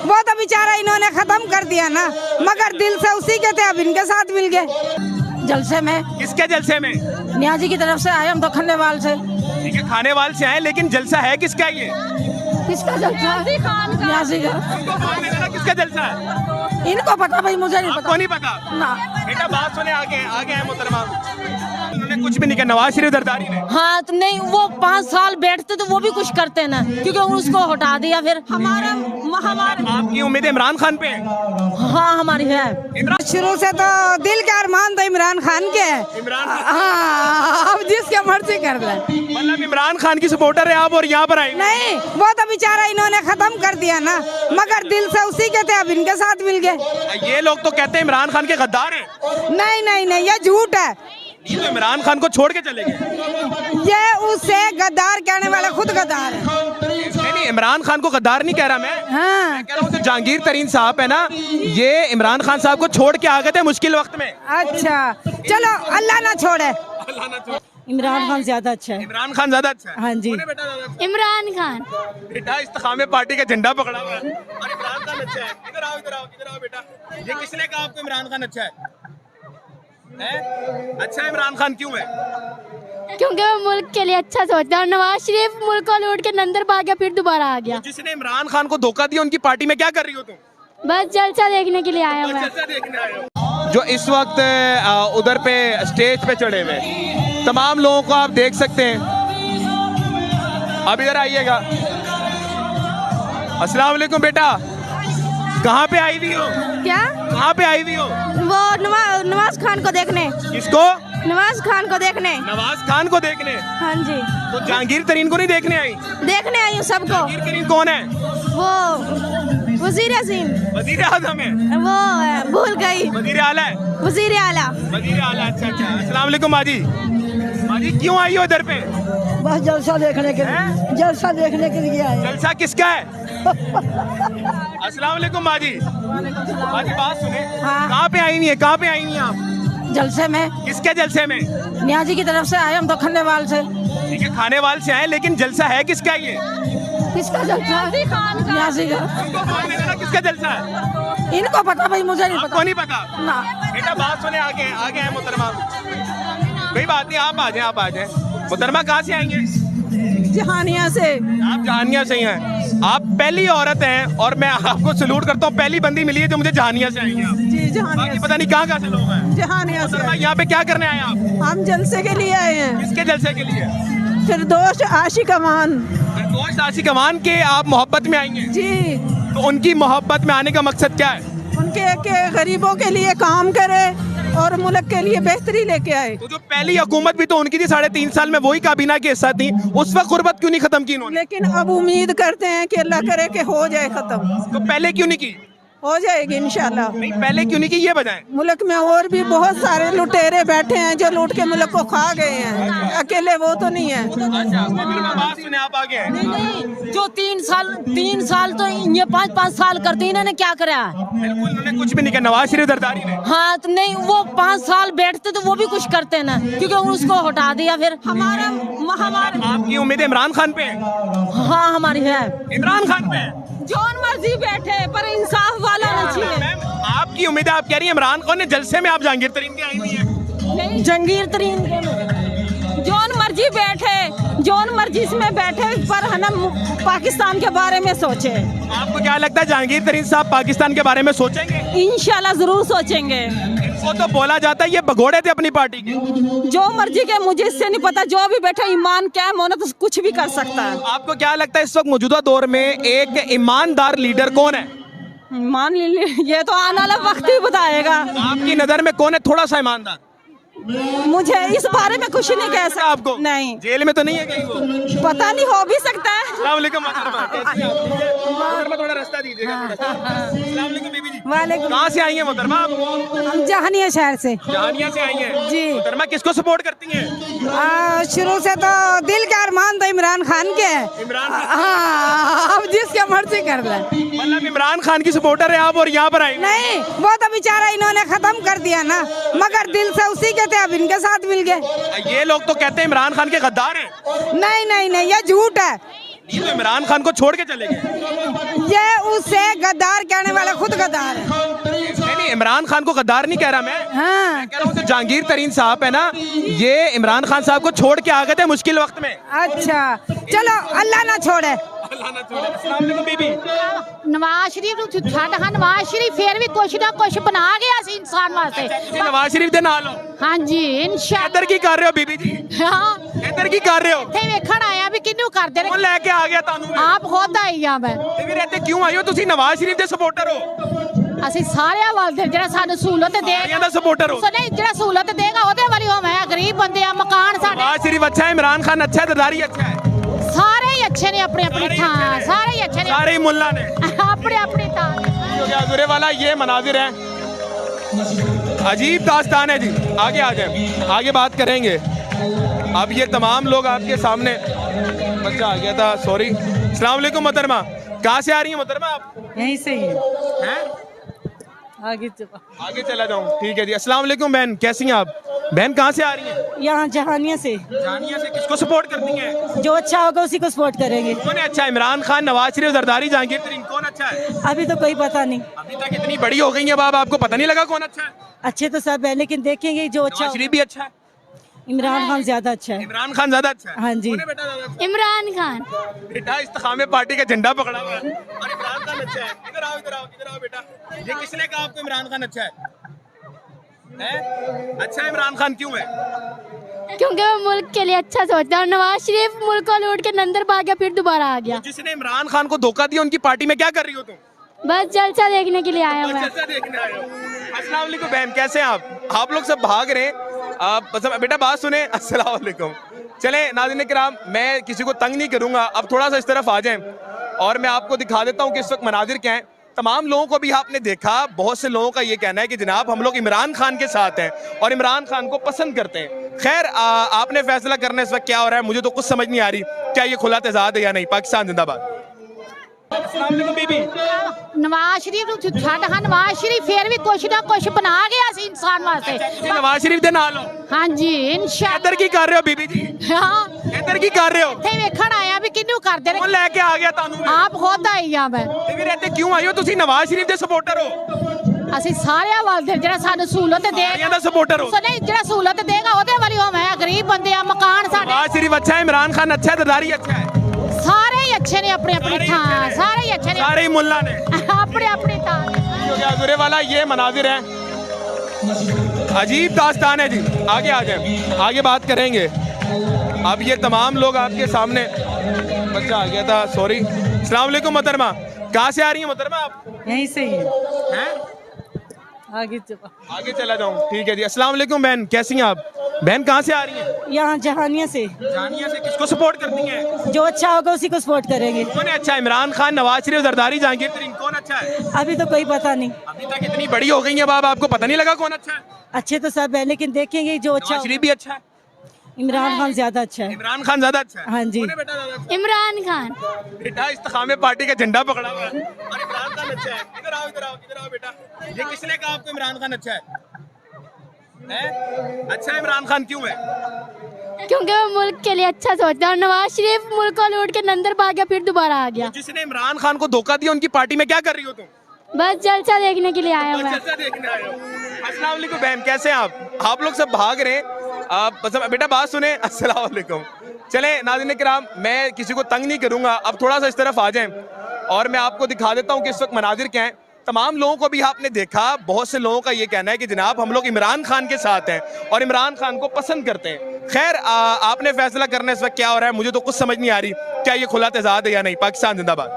वो तो बेचारा इन्होंने खत्म कर दिया ना, मगर दिल से उसी के थे, अब इनके साथ मिल गए। जलसे में, किसके जलसे में? न्याजी की तरफ से आए हम तो खन्नेवाल से। ठीक है, खानेवाल से आए, लेकिन जलसा है किसका ये? किसका जलसा? न्याजी का। किसका जलसा है? इनको पता भाई, मुझे नहीं पता। आपको नहीं पता ना। बेटा बात सुने, आगे आगे है मोहतरमा। उन्होंने कुछ भी नहीं किया, नवाज शरीफ जरदारी ने। हाँ तो नहीं, वो 5 साल बैठते तो वो भी कुछ करते ना, क्योंकि उसको हटा दिया। फिर हमारा आपकी उम्मीद इमरान खान पे है? हाँ हमारी है। शुरू से तो दिल के अरमान तो इमरान खान के है। इमरान हाँ, अब जिसके मर्जी कर ले। मतलब इमरान खान की सपोर्टर है आप और यहाँ पर आई? नहीं, वो तो बेचारा इन्होंने खत्म कर दिया ना, मगर दिल से उसी के थे, अब इनके साथ मिल गए। ये लोग तो कहते हैं इमरान खान के गद्दार हैं। नहीं नहीं नहीं, ये झूठ है। ये तो इमरान खान को छोड़ के चले गए। ये उससे गद्दार कहने वाला खुद गद्दार है। नहीं, इमरान खान को गद्दार नहीं कह रहा मैं। हाँ। मैं कह रहा हूँ जो जहांगीर तरीन साहब है ना, ये इमरान खान साहब को छोड़ के आ गए थे मुश्किल वक्त में। अच्छा चलो, अल्लाह ना छोड़े। इमरान खान ज्यादा अच्छा है। इमरान खान ज्यादा अच्छा है। हाँ जी। कौन है बेटा ज्यादा अच्छा? इमरान खान। बेटा इस्तेकामे पार्टी का झंडा पकड़ा हुआ है और इमरान खान अच्छा है। इधर आओ इधर आओ इधर आओ बेटा। ये किसने कहा आपको इमरान खान अच्छा है? अच्छा इमरान खान क्यों है? क्योंकि वो मुल्क के लिए अच्छा सोचता है, और नवाज शरीफ मुल्क को लूट के अंदर भाग गया, फिर दोबारा आ गया। जिसने इमरान खान को धोखा दिया उनकी पार्टी में क्या कर रही हो तुम? बस जलसा देखने के लिए आया हुआ है। जलसा देखने आए हो। जो इस वक्त उधर पे स्टेज पे चढ़े हुए तमाम लोगों को आप देख सकते हैं। अब इधर आइएगा। अस्सलाम वालेकुम बेटा, कहाँ पे आई हुई हो? क्या? कहाँ पे आई हुई हो? वो नवाज खान को देखने। किसको? नवाज खान को देखने। नवाज खान को देखने? हाँ जी। तो जहांगीर तरीन को नहीं देखने आई? देखने आई हूँ सबको। जहांगीर तरीन कौन है? वो वजीर अजीम, वजीर आजम है। वो भूल गई। वजीर आला है। वजीर आला। वजीर आला, अच्छा अच्छा। अस्सलाम वालेकुम माजी। माजी क्यों आई हो इधर पे? बस जलसा देखने के लिए, जलसा देखने के लिए आए। जलसा किसका है? अस्सलाम वालेकुम माजी। माजी बात सुने, कहाँ पे आई हुई है? कहाँ पे आई हुई हैं आप? जलसे में, किसके जलसे में? न्याजी की तरफ से आए हम तो खन्नेवाल से। ठीक है, खानेवाल से आए, लेकिन जलसा है किसका ये? किसका जलसा? न्याजी का। किसका जलसा है? इनको पता भाई, मुझे नहीं पता। आपको नहीं पता ना। बेटा बात सुने, आगे आगे है मोहतरमा। कोई बात नहीं, आप आ जाए आप आ जाए। मोहतरमा कहाँ से आएंगे? जहानिया से। आप जहानिया से ही हैं। आप पहली औरत हैं और मैं आपको सलूट करता हूँ, पहली बंदी मिली है जो मुझे जहानिया से आई है। जी जहानिया बाकी पता नहीं कहाँ से लोग हैं। जहानिया से। यहाँ पे क्या करने आए आप? हम जलसे के लिए आए हैं। किसके जलसे के लिए? फिर दोस्त आशिक अमान। दोस्त आशिक अमान के आप मोहब्बत में आएंगे? जी। तो उनकी मोहब्बत में आने का मकसद क्या है? उनके के गरीबों के लिए काम करे और मुल्क के लिए बेहतरी लेके आए। तो जो पहली हुकूमत भी तो उनकी थी 3.5 साल में, वही काबीना के हिस्सा थी। उस वक्त गुर्बत क्यों नहीं खत्म की इन्होंने? लेकिन अब उम्मीद करते हैं कि अल्लाह करे कि हो जाए खत्म। तो पहले क्यों नहीं की? हो जाएगी इंशाल्लाह। नहीं पहले क्यों नहीं की, ये बताएं। मुल्क में और भी बहुत सारे लुटेरे बैठे हैं जो लूट के मुल्क को खा गए हैं, अकेले वो तो नहीं है। बात सुने, आप आगे हैं। नहीं, जो 3 साल तो ये 5-5 साल करते हैं, इन्होंने क्या करा? बिल्कुल, उन्होंने कुछ भी नहीं किया, नवाज शरीफ जरदारी ने। हाँ तो नहीं, वो 5 साल बैठते तो वो भी कुछ करते ना, क्योंकि उसको हटा दिया। फिर हमारा आपकी उम्मीद इमरान खान पे है? हाँ हमारी है। इमरान खान पे है? जौन मर्जी बैठे पर इंसाफ वाला ना चाहिए। मैम, आपकी उम्मीद है, आप कह रही हैं इमरान खान ने जलसे में, आप जहांगीर तरीन की आई हुई है? जहांगीर तरीन जौन मर्जी बैठे, जौन मर्जी इसमें बैठे, पर है ना पाकिस्तान के बारे में सोचे। आपको क्या लगता है जहांगीर तरीन साहब पाकिस्तान के बारे में सोचेंगे? इंशाल्लाह जरूर सोचेंगे। वो तो बोला जाता है ये भगोड़े थे अपनी पार्टी के। जो मर्जी के, मुझे इससे नहीं पता, जो भी बैठा ईमान क्या है, मोना तो कुछ भी कर सकता है। आपको क्या लगता है इस वक्त मौजूदा दौर में एक ईमानदार लीडर कौन है? मान लीजिए, ये तो आने वाला वक्त ही बताएगा। आपकी नजर में कौन है थोड़ा सा ईमानदार? मुझे इस बारे में कुछ नहीं कह सकता। आपको नहीं, जेल में तो नहीं है कहीं वो? पता नहीं, हो भी सकता है। अस्सलाम वालेकुम मोहतरमा, कैसी हैं आप? मोहतरमा थोड़ा रास्ता दीजिएगा। अस्सलाम वालेकुम बीबी जी। वालेकुम। कहाँ से आई हैं मोहतरमा आप? हम जहानिया शहर से। जहानिया से आई हैं जी। मोहतरमा किसको सपोर्ट करती हैं? शुरू से तो दिल के अरमान तो इमरान खान के है। इमरान खान? हाँ, अब जिसके मर्जी कर ले। मतलब इमरान खान की सपोर्टर है आप और यहाँ पर आई? नहीं, वो तो बेचारा इन्होंने खत्म कर दिया ना, मगर दिल से उसी के थे, अब इनके साथ मिल गए। ये लोग तो कहते हैं इमरान खान के गद्दार हैं। नहीं नहीं नहीं, ये झूठ है। ये तो इमरान खान को छोड़ के चले गए। ये उसे गद्दार कहने वाले खुद गद्दार है। नहीं, इमरान खान को गद्दार नहीं कह रहा मैं। हाँ मैं कह रहा हूँ जो जहांगीर तरीन साहब है ना, ये इमरान खान साहब को छोड़ के आ गए थे मुश्किल वक्त में। अच्छा चलो अल्लाह ना छोड़े। अस्सलाम वालेकुम बीबी। नवाज शरीफ ਨੂੰ ਛੱਡ ਹਾਂ ਨਵਾਜ਼ ਸ਼ਰੀਫ ਫਿਰ ਵੀ ਕੁਛ ਨਾ ਕੁਛ ਬਣਾ ਗਿਆ ਸੀ ਇਨਸਾਨ ਵਾਸਤੇ। ਤੁਸੀਂ ਨਵਾਜ਼ ਸ਼ਰੀਫ ਦੇ ਨਾਲ ਹੋ। ਹਾਂਜੀ ਇਨਸ਼ਾਅੱਲਾ। ਇੱਧਰ ਕੀ ਕਰ ਰਹੇ ਹੋ ਬੀਬੀ ਜੀ? ਹਾਂ ਇੱਧਰ ਕੀ ਕਰ ਰਹੇ ਹੋ? ਇੱਥੇ ਵੇਖਣ ਆਇਆ ਵੀ ਕਿਹਨੂੰ ਕਰਦੇ ਨੇ। ਕੌਣ ਲੈ ਕੇ ਆ ਗਿਆ ਤੁਹਾਨੂੰ? ਆਪ ਖੁਦ ਆਈ ਆ ਮੈਂ। ਤੇ ਫਿਰ ਇੱਥੇ ਕਿਉਂ ਆਏ ਹੋ? ਤੁਸੀਂ ਨਵਾਜ਼ ਸ਼ਰੀਫ ਦੇ ਸਪੋਰਟਰ ਹੋ? ਅਸੀਂ ਸਾਰਿਆਂ ਵੱਲ ਦੇ ਜਿਹੜਾ ਸਾਨੂੰ ਸਹੂਲਤ ਦੇ ਸਾਰਿਆਂ ਦਾ ਸਪੋਰਟਰ ਹੋ? ਨਹੀਂ ਜਿਹੜਾ ਸਹੂਲਤ ਦੇਗਾ ਉਹਦੇ ਵਾਲੀ ਹੋ। ਮੈਂ ਗਰੀਬ ਬੰਦੇ ਆ ਮਕਾਨ ਸਾਡੇ नवाज शरीफ अच्छा है, इमरान खान अच्छा है, दरदारी अच्छा है, ਸਾਰੇ ਹੀ ਅੱਛੇ ਨੇ ਆਪਣੀ ਆਪਣੀ ਥਾਂ। ਸਾਰੇ ਹੀ ਅੱਛੇ ਨੇ सारे ही मुल्ला ने। ਆਪਣੀ ਆਪਣੀ ਥਾਂ। अजूरे वाला ये मनाजिर है, अजीब दास्तान है जी। आगे आ जाए, आगे बात करेंगे। अब ये तमाम लोग आपके सामने। बच्चा आ गया था, सॉरी। अस्सलाम वालेकुम मोहतरमा, कहाँ से आ रही है मोहतरमा आप? यहीं से ही हैं? आगे आगे चला जाऊँ, ठीक है जी। अस्सलाम वालेकुम बहन, कैसी हैं आप? बहन कहाँ से आ रही हैं? यहाँ जहानिया से। जानिया से। किसको सपोर्ट करती हैं? जो अच्छा होगा उसी को सपोर्ट करेंगे। कौन है अच्छा? इमरान खान, नवाज शरीफ, जरदारी, जहांगीर तरीन, कौन अच्छा है? अभी तो कोई पता नहीं। अभी तक इतनी बड़ी हो गई है बाब, आपको पता नहीं लगा कौन अच्छा है? अच्छे तो सब है लेकिन देखेंगे जो अच्छा। नवाज शरीफ भी अच्छा है, इमरान खान ज्यादा अच्छा है। इमरान खान ज्यादा अच्छा है। हाँ जी। कौन है बेटा ज्यादा अच्छा? इमरान खान। बेटा इस्तेकामे पार्टी का झंडा पकड़ा हुआ है और इमरान खान अच्छा है। इधर आओ, इधर आओ, इधर आओ बेटा। ये किसने कहा आपको इमरान खान अच्छा है? अच्छा इमरान खान क्यों है? क्योंकि वो मुल्क के लिए अच्छा सोचता है और नवाज शरीफ मुल्क को लूट के अंदर भाग गया फिर दोबारा आ गया। जिसने इमरान खान को धोखा दिया उनकी पार्टी में क्या कर रही हो तुम? बस जलसा देखने के लिए आया हुआ है। जलसा देखने आए हो। अस्सलाम वालेकुम बहन, कैसे हैं आप लोग सब भाग रहे हैं। आप बस बेटा बात सुने। अस्सलाम वालेकुम। चले नाज़रीन किराम, मैं किसी को तंग नहीं करूंगा, अब थोड़ा सा इस तरफ आ जाएं और मैं आपको दिखा देता हूँ कि इस वक्त मनाजिर क्या है। तमाम लोगों को भी आपने देखा, बहुत से लोगों का ये कहना है कि जनाब हम लोग इमरान खान के साथ हैं और इमरान खान को पसंद करते हैं। खैर आपने फैसला करना इस वक्त क्या हो रहा है, मुझे तो कुछ समझ नहीं आ रही। क्या ये खुला तेजाद है या नहीं? पाकिस्तान जिंदाबाद। अस्सलाम वालेकुम बीबी। ਨਵਾਜ਼ ਸ਼ਰੀਫ ਨੂੰ ਛੱਡ ਹਾਂ ਨਵਾਜ਼ ਸ਼ਰੀਫ ਫਿਰ ਵੀ ਕੁਛ ਨਾ ਕੁਛ ਬਣਾ ਗਿਆ ਸੀ ਇਨਸਾਨ ਵਾਸਤੇ। ਤੁਸੀਂ ਨਵਾਜ਼ ਸ਼ਰੀਫ ਦੇ ਨਾਲ ਹੋ? ਹਾਂਜੀ ਇਨਸ਼ਾਅੱਲਾ। ਇੱਧਰ ਕੀ ਕਰ ਰਹੇ ਹੋ ਬੀਬੀ ਜੀ? ਹਾਂ ਇੱਧਰ ਕੀ ਕਰ ਰਹੇ ਹੋ? ਇੱਥੇ ਵੇਖਣ ਆਇਆ ਵੀ ਕਿਹਨੂੰ ਕਰਦੇ ਨੇ। ਕੌਣ ਲੈ ਕੇ ਆ ਗਿਆ ਤੁਹਾਨੂੰ? ਆਪ ਖੁਦ ਆਈ ਆ ਮੈਂ। ਤੇ ਫਿਰ ਇੱਥੇ ਕਿਉਂ ਆਏ ਹੋ? ਤੁਸੀਂ ਨਵਾਜ਼ ਸ਼ਰੀਫ ਦੇ ਸਪੋਰਟਰ ਹੋ? ਅਸੀਂ ਸਾਰਿਆਂ ਵੱਲ ਦੇ ਜਿਹੜਾ ਸਾਨੂੰ ਸਹੂਲਤ ਦੇ ਸਾਰਿਆਂ ਦਾ ਸਪੋਰਟਰ ਹੋ? ਨਹੀਂ ਜਿਹੜਾ ਸਹੂਲਤ ਦੇਗਾ ਉਹਦੇ ਵਾਲੀ ਹੋ। ਮੈਂ ਗਰੀਬ ਬੰਦੇ ਆ ਮਕਾਨ ਸਾਡੇ नवाज शरीफ अच्छा है, इमरान खान अच्छा है, दरदारी अच्छा है, ਸਾਰੇ ਹੀ ਅੱਛੇ ਨੇ ਆਪਣੀ ਆਪਣੀ ਥਾਂ। ਸਾਰੇ ਹੀ ਅੱਛੇ ਨੇ सारे ही मुल्ला ने। ਆਪਣੀ ਆਪਣੀ ਥਾਂ। अजूरे वाला ये मनाजिर है, अजीब दास्तान है जी। आगे आ जाए, आगे बात करेंगे। अब ये तमाम लोग आपके सामने। बच्चा आ गया था, सॉरी। अस्सलाम वालेकुम मोहतरमा, कहाँ से आ रही है मोहतरमा आप? यहीं से ही हैं? आगे आगे चला जाऊँ, ठीक है जी। अस्सलाम वालेकुम बहन, कैसी हैं आप? बहन कहाँ से आ रही हैं? यहाँ जहानिया से। जानिया से। किसको सपोर्ट करती हैं? जो अच्छा होगा उसी को सपोर्ट करेंगे। कौन है अच्छा? इमरान खान, नवाज शरीफ, जरदारी, जहांगीर तरीन, कौन अच्छा है? अभी तो कोई पता नहीं। अभी तक इतनी बड़ी हो गई है बाब, आपको पता नहीं लगा कौन अच्छा है? अच्छे तो सब है लेकिन देखेंगे जो अच्छा। नवाज शरीफ भी अच्छा है, इमरान खान ज्यादा अच्छा है। इमरान खान ज्यादा अच्छा है। हाँ जी। कौन है बेटा ज्यादा अच्छा? इमरान खान। बेटा इस्तेकामे पार्टी का झंडा पकड़ा हुआ है और इमरान खान अच्छा है। इधर आओ, इधर आओ, इधर आओ बेटा। ये किसने कहा आपको इमरान खान अच्छा है? अच्छा इमरान खान क्यों है? क्योंकि वो मुल्क के लिए अच्छा सोचता है और नवाज शरीफ मुल्क को लूट के अंदर भाग गया फिर दोबारा आ गया। जिसने इमरान खान को धोखा दिया उनकी पार्टी में क्या कर रही हो तुम? बस जलसा देखने के लिए आया हुआ है। जलसा देखने आए हो। अस्सलाम वालेकुम बहन, कैसे हैं आप लोग सब भाग रहे हैं। आप बस बेटा बात सुने। अस्सलाम वालेकुम। चले नाज़रीन किराम, मैं किसी को तंग नहीं करूंगा, अब थोड़ा सा इस तरफ आ जाएं और मैं आपको दिखा देता हूँ कि इस वक्त मनाजिर क्या है। तमाम लोगों को भी आपने देखा, बहुत से लोगों का ये कहना है कि जनाब हम लोग इमरान खान के साथ हैं और इमरान खान को पसंद करते हैं। खैर आपने फैसला करना इस वक्त क्या हो रहा है, मुझे तो कुछ समझ नहीं आ रही। क्या ये खुला तेजाद है या नहीं? पाकिस्तान जिंदाबाद।